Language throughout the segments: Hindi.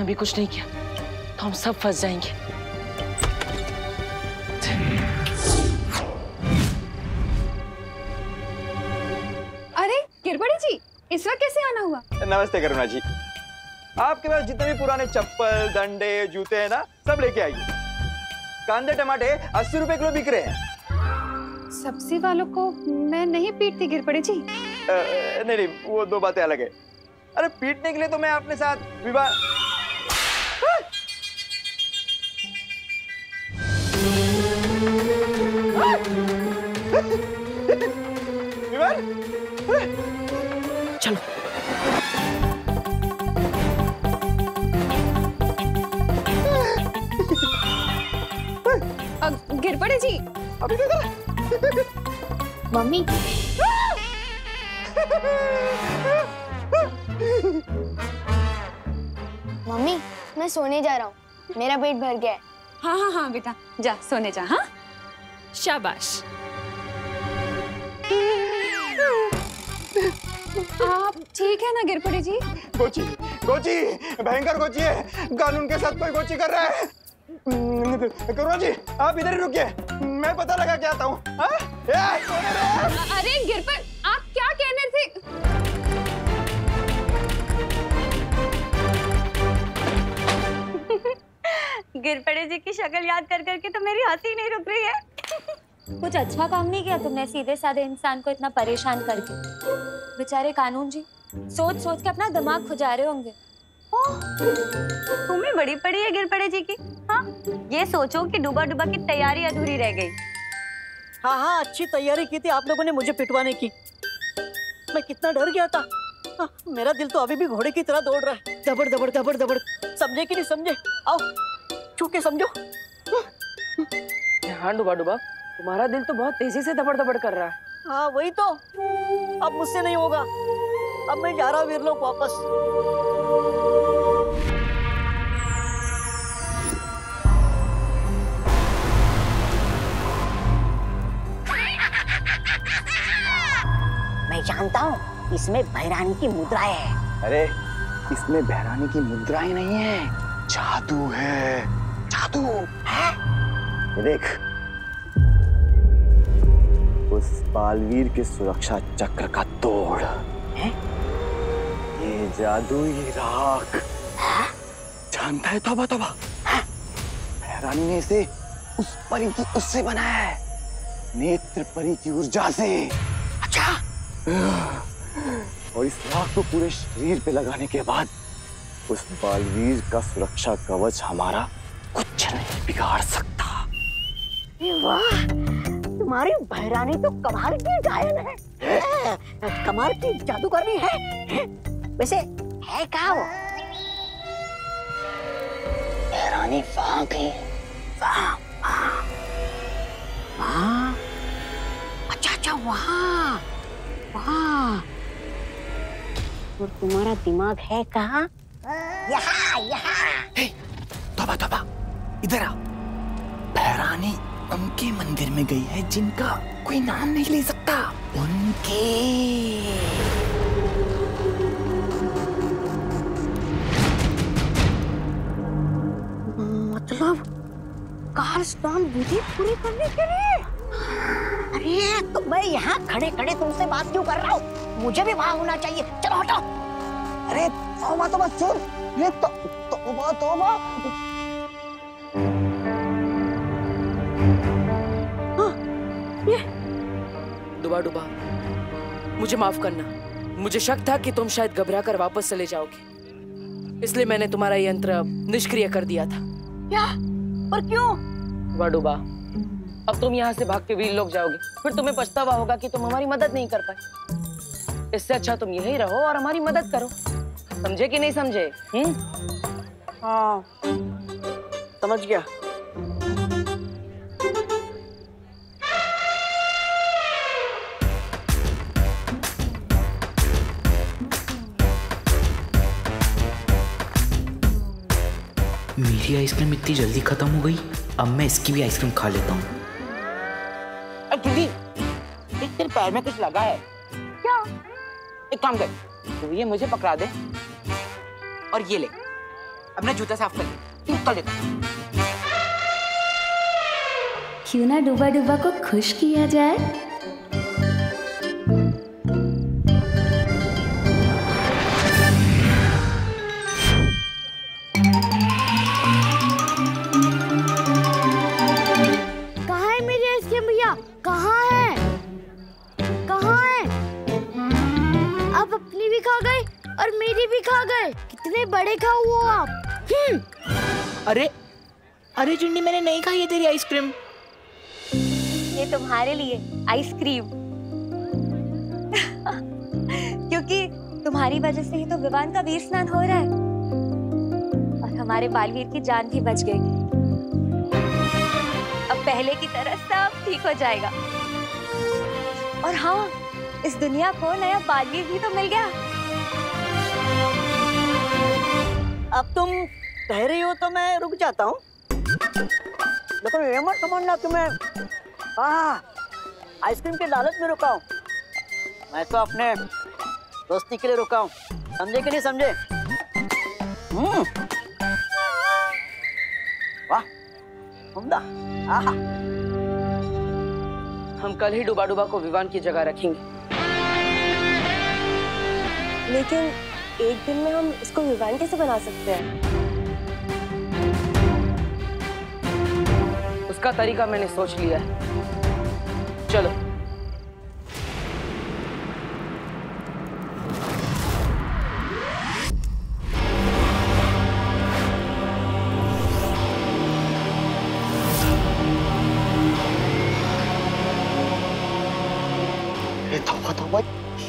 अभी कुछ नहीं किया तो हम सब फंस जाएंगे। अरे गिरबड़ी जी, इस वक्त कैसे आना हुआ? नमस्ते करुणा जी। आपके पास जितने भी पुराने चप्पल, डंडे, जूते हैं ना, सब लेके आइए। कांदे टमाटे 80 रुपए किलो बिक रहे हैं। सब्जी वालों को मैं नहीं पीटती गिरबड़ी जी। नहीं, वो दो बातें अलग है। अरे पीटने के लिए तो मैं अपने साथ विवाह। चलो। गिरबड़ी जी, अभी मम्मी मम्मी मैं सोने जा रहा हूँ, मेरा पेट भर गया है। हाँ हाँ हाँ बेटा, जा सोने जा। हाँ शाबाश। आप ठीक है ना गिरबड़ी जी? कोची भयंकर कोची है, कानून के साथ कोई कोची कर रहा है। करुणा जी आप इधर ही रुकिए, मैं पता लगा के आता हूँ। अरे गिरबड़, आप क्या कहने थे? गिरपड़े जी की शक्ल याद कर करके तो मेरी हंसी नहीं रुक रही है। कुछ अच्छा काम नहीं किया तुमने सीधे साधे इंसान को इतना परेशान करके। बेचारे कानून जी सोच सोच के अपना दिमाग खुजा रहे होंगे। तुम्हें बड़ी पड़ी है गिरपड़े जी की। हाँ, ये सोचो कि डूबा डूबा की तैयारी अधूरी रह गई। हाँ, अच्छी तैयारी की थी आप लोगों ने मुझे पिटवाने की। मैं कितना डर गया था। मेरा दिल तो अभी भी घोड़े की तरह दौड़ रहा है, दबड़ दबड़ दबड़ दबड़। समझे कि नहीं समझे? आओ छू के समझो। हाँ डूबा डूबा, तुम्हारा दिल तो बहुत तेजी से दबड़ दबड़ कर रहा है। हाँ वही तो, अब मुझसे नहीं होगा। अब मैं जा रहा हूँ वीरलोक वापस। मैं जानता हूँ इसमें भैरानी की मुद्राएं है। अरे इसमें भैरानी की मुद्राएं नहीं है, जादू है। जादू है? ये देख, उस बालवीर के सुरक्षा चक्र का तोड़ है? ये जादुई राख जानता है? तौबा तौबा, भैरानी ने इसे उस परी की उससे बनाया है, नेत्र परी की ऊर्जा से। अच्छा। और इस राख को पूरे शरीर पे लगाने के बाद उस बालवीर का सुरक्षा कवच हमारा कुछ नहीं बिगाड़ सकता। वाह, तुम्हारी भैरानी तो कमाल की गायन है, कमाल की जादूगरनी है। वैसे है क्या वो? भैरानी वहां गई, वहां वहां। अच्छा वहां वहां। और तुम्हारा दिमाग है कहाँ? यहाँ। तौबा तौबा, इधर आओ। भैरानी उनके मंदिर में गई है जिनका कोई नाम नहीं ले सकता। उनके मतलब काल स्नान विधि पूरी करने के लिए? अरे तो मैं यहाँ खड़े खड़े तुमसे बात क्यों कर रहा हूँ? मुझे भी वहां होना चाहिए। चलो हटो। अरे तौबा तौबा सुन, ये तौबा तौबा। डूबा डूबा, मुझे माफ करना। मुझे शक था कि तुम शायद घबरा कर वापस चले जाओगे, इसलिए मैंने तुम्हारा यंत्र निष्क्रिय कर दिया था। क्या? पर क्यों? डूबा डूबा, अब तुम यहाँ से भाग के वीरलोक जाओगे, फिर तुम्हें पछतावा होगा कि तुम हमारी मदद नहीं कर पाए। इससे अच्छा तुम यहीं रहो और हमारी मदद करो। समझे कि नहीं समझे? हाँ समझ गया। मेरी आइसक्रीम इतनी जल्दी खत्म हो गई, अब मैं इसकी भी आइसक्रीम खा लेता हूँ। दीदी, तेरे पैर में कुछ लगा है क्या? एक काम कर, तो ये मुझे पकड़ा दे और ये ले, अपना जूता साफ कर ले, निकल लेता। क्यों ना डूबा डूबा को खुश किया जाए। कहाँ है मेरी आइसक्रीम भैया? कहाँ है? कहाँ है? आप अपनी भी खा गए और मेरी भी खा गए। कितने बड़े खाओ हो आप। अरे अरे चिंडी, मैंने नहीं खाई है तेरी आइसक्रीम। ये तुम्हारे लिए आइसक्रीम। क्योंकि तुम्हारी वजह से ही तो विवान का वीर स्नान हो रहा है और हमारे बालवीर की जान भी बच गई। अब पहले की तरह सब ठीक हो जाएगा। और हाँ, इस दुनिया को नया बालवीर भी तो मिल गया। अब तुम कह रही हो तो मैं रुक जाता हूँ, लेकिन ये मत समझना तुम्हें आइसक्रीम के लालच में रुका हूँ। मैं तो अपने दोस्ती के लिए रुका हूँ, समझे कि नहीं समझे? वाह, उम्दा। हम कल ही डूबा डूबा को विवान की जगह रखेंगे। लेकिन एक दिन में हम इसको विवान कैसे बना सकते हैं? उसका तरीका मैंने सोच लिया है। चलो। ये तौबा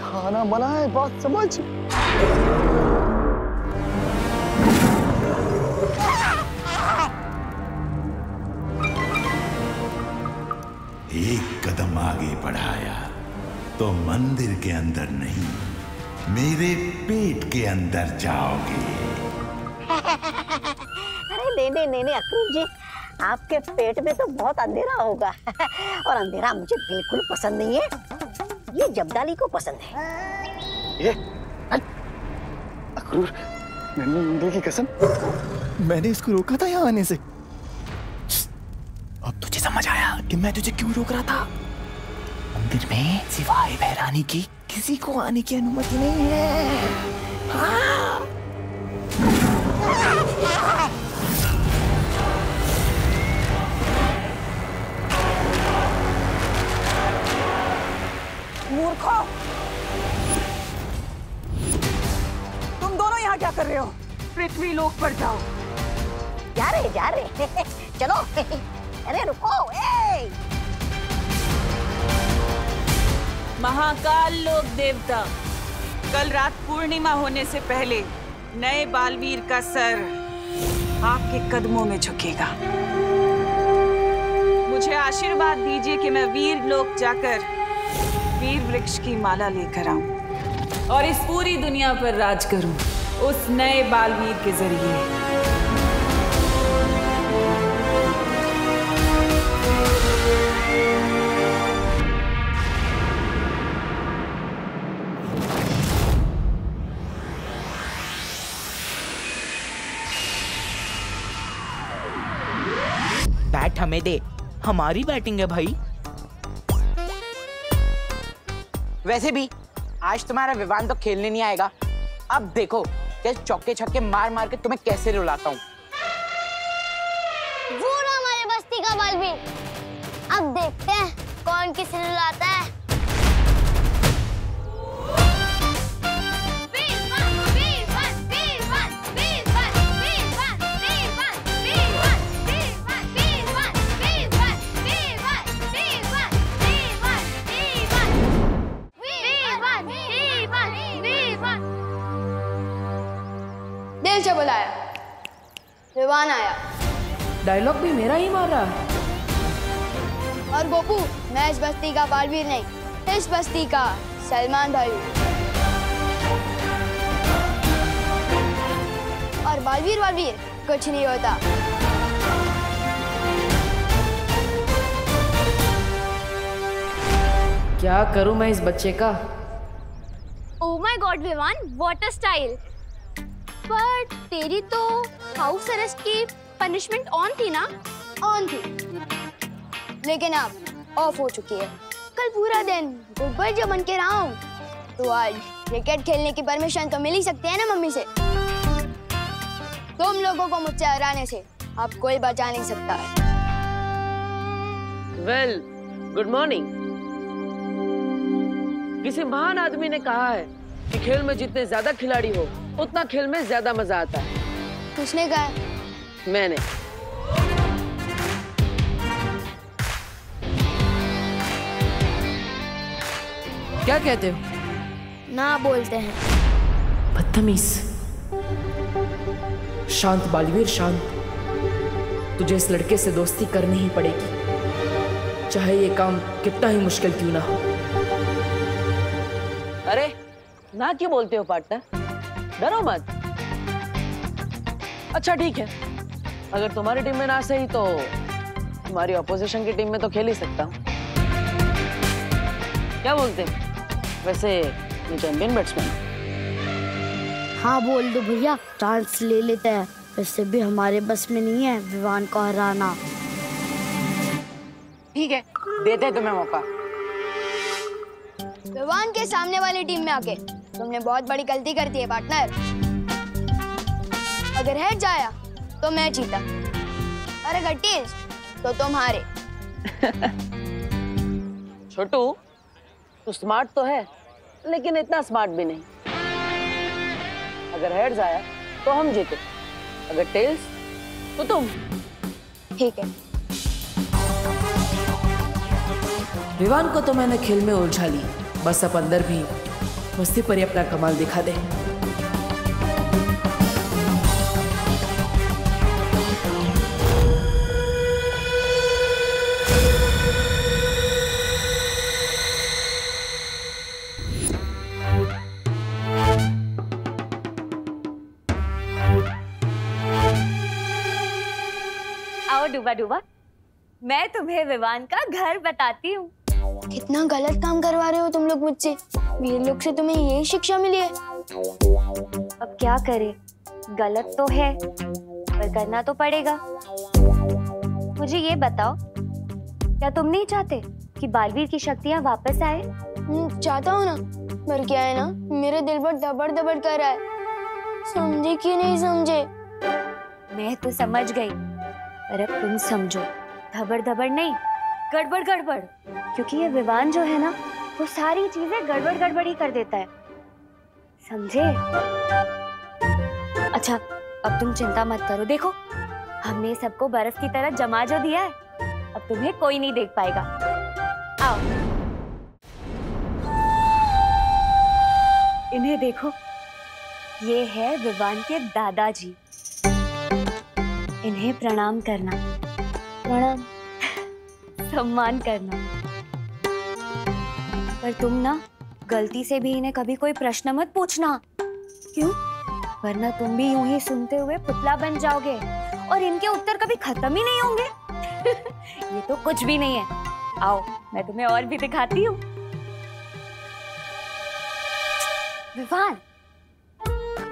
खाना बना है, बात समझ। एक कदम आगे बढ़ाया तो मंदिर के अंदर नहीं, मेरे पेट के अंदर जाओगे। अरे नहीं अक्रूर जी, आपके पेट में तो बहुत अंधेरा होगा और अंधेरा मुझे बिल्कुल पसंद नहीं है। ये जब्दाली को पसंद है। ये अक्रूर, मैंने मुंडे की कसम, मैंने इसको रोका था यहाँ आने से। अब तुझे समझ आया कि मैं तुझे क्यों रोक रहा था। मंदिर में सिवाय भैरानी की किसी को आने की अनुमति नहीं है। हाँ। मूर्खों, तुम दोनों यहाँ क्या कर रहे हो? पृथ्वी लोक पर जाओ। जा रहे चलो। अरे रुको, ए! महाकाल लोक देवता, कल रात पूर्णिमा होने से पहले नए बालवीर का सर आपके कदमों में झुकेगा। मुझे आशीर्वाद दीजिए कि मैं वीर लोक जाकर वीर वृक्ष की माला लेकर आऊं और इस पूरी दुनिया पर राज करूं उस नए बालवीर के जरिए। बैट हमें दे, हमारी बैटिंग है भाई। वैसे भी आज तुम्हारा विवान तो खेलने नहीं आएगा। अब देखो कि चौके छक्के मार मार के तुम्हें कैसे रुलाता हूँ। वो ना हमारे बस्ती का बालवीर। अब देखते हैं कौन किसे रुलाता है। दिल से बुलाया, विवान आया। डायलॉग भी मेरा ही मार रहा है। और गोपू, मैं इस बस्ती का बालवीर नहीं, इस बस्ती का सलमान भाई। और बालवीर कुछ नहीं होता। क्या करूं मैं इस बच्चे का? Oh my God, Vivaan, what a style! पर तेरी तो हाउस अरेस्ट की पनिशमेंट ऑन थी ना? ऑन थी, लेकिन अब ऑफ हो चुकी है। कल पूरा दिन गुड बॉय जो बन के रहा हूँ, तो आज क्रिकेट खेलने की परमिशन तो मिल ही सकती है ना मम्मी से। तुम लोगों को मुझसे हराने से अब कोई बचा नहीं सकता है। Well, good morning. किसी महान आदमी ने कहा है कि खेल में जितने ज्यादा खिलाड़ी हो उतना खेल में ज्यादा मजा आता है। किसने कहा? मैंने। क्या कहते हो? ना बोलते हैं। बदतमीज। शांत बालवीर, शांत। तुझे इस लड़के से दोस्ती करनी ही पड़ेगी, चाहे ये काम कितना ही मुश्किल क्यों ना हो। अरे ना क्यों बोलते हो पार्टनर? डरो मत। अच्छा ठीक है, अगर तुम्हारी टीम में ना सही तो तुम्हारी ऑपोजिशन की टीम में तो खेल ही सकता हूँ। क्या बोलते हैं? वैसे मैं चैंपियन बैट्समैन। हाँ बोल दो भैया, चांस ले लेते हैं। वैसे भी हमारे बस में नहीं है विवान को हराना। ठीक है, देते हैं तुम्हें मौका। विवान के सामने वाली टीम में आके तुमने बहुत बड़ी गलती कर दी है पार्टनर। अगर हेड जाया तो मैं जीता, और अगर टेल्स तो तुम हारे। छोटू, तू स्मार्ट तो है लेकिन इतना स्मार्ट भी नहीं। अगर हेड्स आया तो हम जीते, अगर टेल्स तो तुम। ठीक है। विवान को तो मैंने खेल में उलझा ली, बस अब अंदर भी मस्ती पर ही अपना कमाल दिखा दे। आओ डूबा डूबा, मैं तुम्हें विवान का घर बताती हूँ। कितना गलत काम करवा रहे हो तुम लोग मुझसे। वीर लोग से तुम्हें यही शिक्षा मिली है। अब क्या करे, गलत तो है पर करना तो पड़ेगा। मुझे ये बताओ, क्या तुम नहीं चाहते कि बालवीर की शक्तियाँ वापस आए? चाहता हूँ ना, पर क्या है ना, मेरे दिल पर दबड़ दबड़ कर रहा है। समझे कि नहीं समझे? मैं तो समझ गई, पर अब तुम समझो। धबड़ धबड़ नहीं, गड़बड़ गड़बड़। क्योंकि ये विवान जो है ना, वो सारी चीजें गड़बड़ गड़बड़ ही कर देता है, समझे? अच्छा, अब तुम चिंता मत करो। देखो, हमने सबको बर्फ की तरह जमा जो दिया है, अब तुम्हें कोई नहीं देख पाएगा। आओ, इन्हें देखो, ये है विवान के दादाजी। इन्हें प्रणाम करना। प्रणाम। सम्मान करना। पर तुम ना गलती से भी इन्हें कभी कोई प्रश्न मत पूछना। क्यों? वरना तुम भी यूं ही सुनते हुए पुतला बन जाओगे और इनके उत्तर कभी खत्म ही नहीं होंगे। ये तो कुछ भी नहीं है। आओ, मैं तुम्हें और भी दिखाती हूँ। विवान,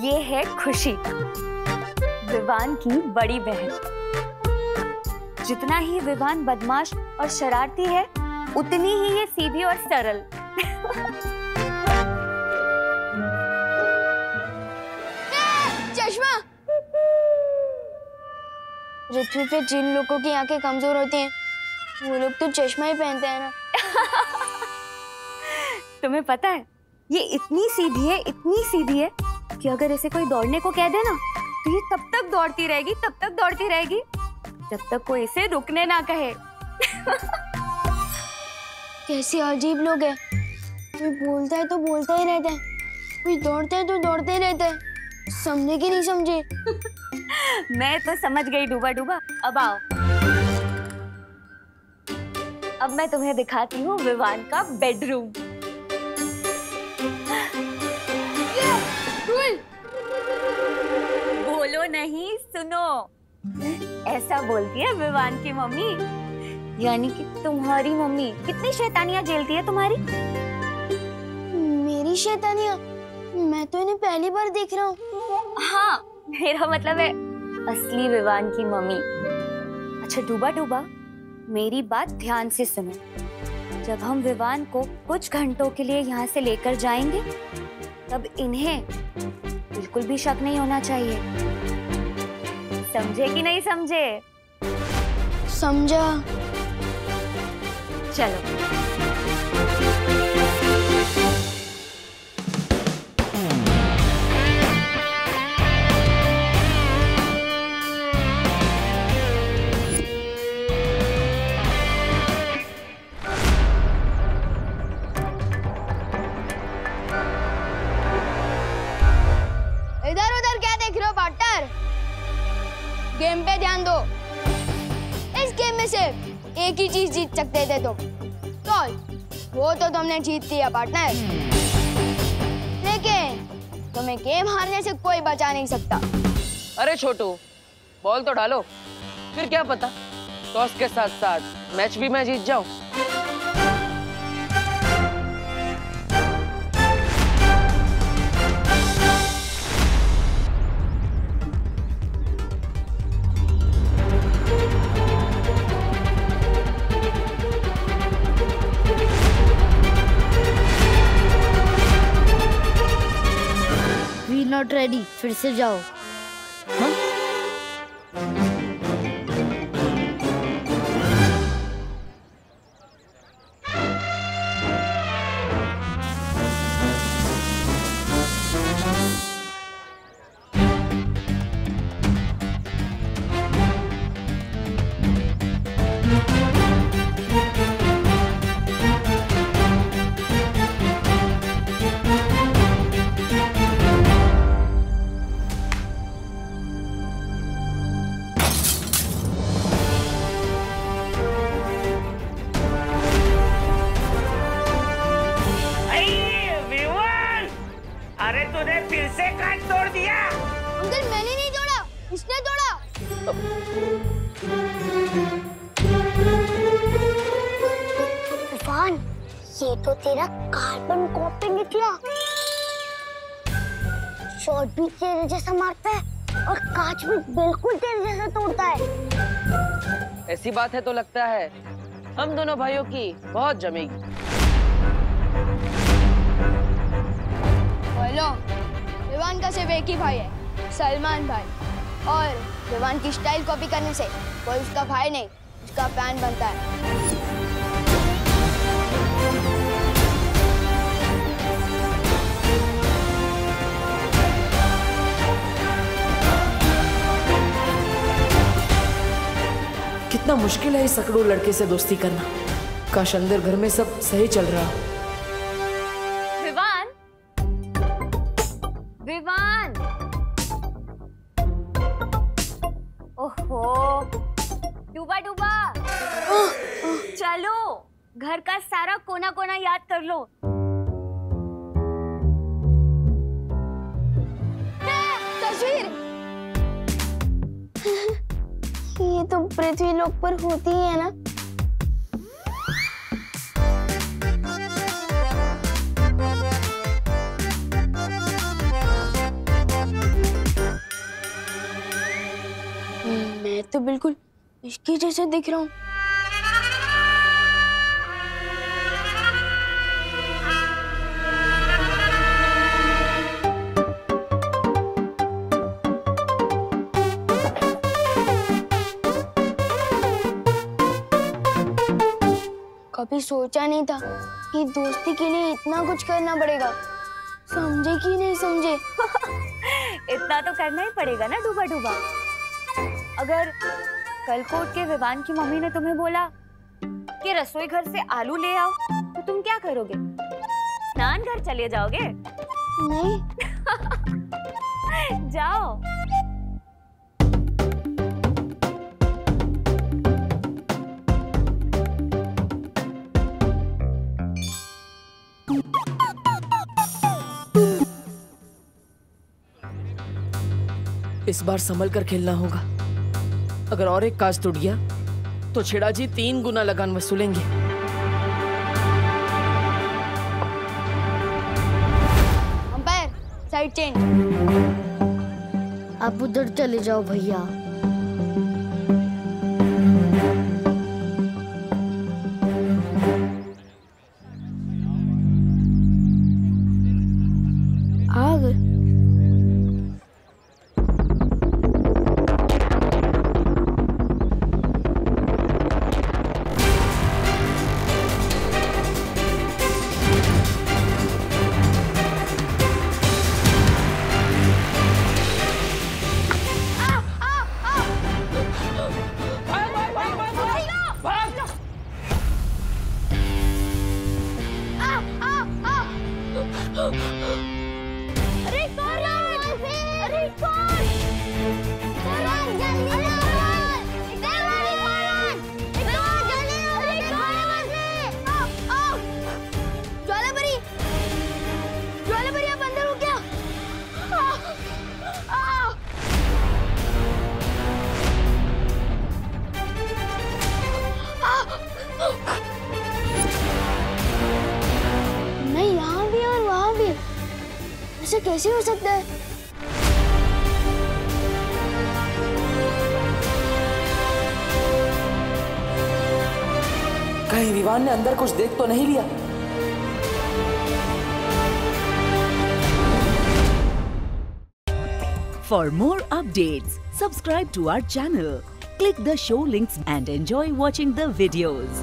ये है खुशी, विवान की बड़ी बहन। जितना ही विवान बदमाश और शरारती है, उतनी ही ये सीधी और सरल। चश्मा। पृथ्वी पे जिन लोगों की आंखें कमजोर होती हैं, वो लोग तो चश्मा ही पहनते हैं ना। तुम्हें पता है, ये इतनी सीधी है, इतनी सीधी है कि अगर इसे कोई दौड़ने को कह दे ना, तो ये तब तक दौड़ती रहेगी, तब तक दौड़ती रहेगी, जब तक कोई इसे रुकने ना कहे। कैसे अजीब लोग हैं। कोई बोलता है तो बोलता ही रहता है, कोई दौड़ता है तो दौड़ते ही रहता है। समझे कि नहीं समझे? मैं तो समझ गई डूबा डूबा। अब आओ, अब मैं तुम्हें दिखाती हूँ विवान का बेडरूम। बोलो नहीं, सुनो। ऐसा बोलती है विवान की मम्मी, यानी कि तुम्हारी मम्मी। कितनी शैतानियां झेलती है तुम्हारी? मेरी शैतानियां? मैं तो इन्हें पहली बार देख रहा हूँ। हाँ, मेरा मतलब है असली विवान की मम्मी। अच्छा डूबा डूबा, मेरी बात ध्यान से सुनो। जब हम विवान को कुछ घंटों के लिए यहाँ से लेकर जाएंगे, तब इन्हें बिल्कुल भी शक नहीं होना चाहिए। समझे कि नहीं समझे? समझा। चलो। इधर उधर क्या देख रहे हो पार्टनर? गेम पे ध्यान दो। इस गेम में सिर्फ एक ही चीज जीत सकते थे तुम। तो वो तो तुमने जीत लिया पार्टनर, लेकिन तुम्हें गेम हारने से कोई बचा नहीं सकता। अरे छोटू, बॉल तो डालो, फिर क्या पता टॉस के साथ साथ मैच भी मैं जीत जाऊं। नॉट रेडी, फिर से जाओ। अरे तूने फिर से कांच तोड़ दिया। अंकल मैंने नहीं तोड़ा, इसने तोड़ा। तूफान, ये तो तेरा कार्बन कॉपी निकला। शॉट भी तेरे जैसा मारता है और कांच भी बिल्कुल तेरे जैसा तोड़ता है। ऐसी बात है तो लगता है हम दोनों भाइयों की बहुत जमेगी। बोलो, विवान का सिर्फ एक ही भाई है, सलमान भाई। और विवान की स्टाइल कॉपी करने से कोई उसका भाई नहीं, उसका फैन बनता है। कितना मुश्किल है इस सकड़ू लड़के से दोस्ती करना। काश अंदर घर में सब सही चल रहा। विवान, विवान, ओहो, डूबा डूबा, चलो घर का सारा कोना कोना याद कर लो। तस्वीर ये तो पृथ्वी लोक पर होती ही है ना। मैं तो बिल्कुल इसके जैसे दिख रहा हूँ। कभी सोचा नहीं था कि दोस्ती के लिए इतना कुछ करना पड़ेगा। समझे कि नहीं समझे? इतना तो करना ही पड़ेगा ना डूबा डूबा। अगर कल को उठ के विवान की मम्मी ने तुम्हें बोला कि रसोई घर से आलू ले आओ, तो तुम क्या करोगे? स्नान घर चले जाओगे? नहीं। जाओ। इस बार संभल कर खेलना होगा। अगर और एक कांच टूट गया तो छेड़ा जी 3 गुना लगान वसूलेंगे। Umpire, side change. आप उधर चले जाओ भैया। आ गए। अरे कौन अरे कौन जल्दी ज्वालापरी ज्वालापरी आप अंदर हो क्या? नहीं यहाँ भी और वहाँ भी, ऐसे कैसे हो सकता है? कहीं विवान ने अंदर कुछ देख तो नहीं लिया? For more updates, subscribe to our channel, click the show links and enjoy watching the videos.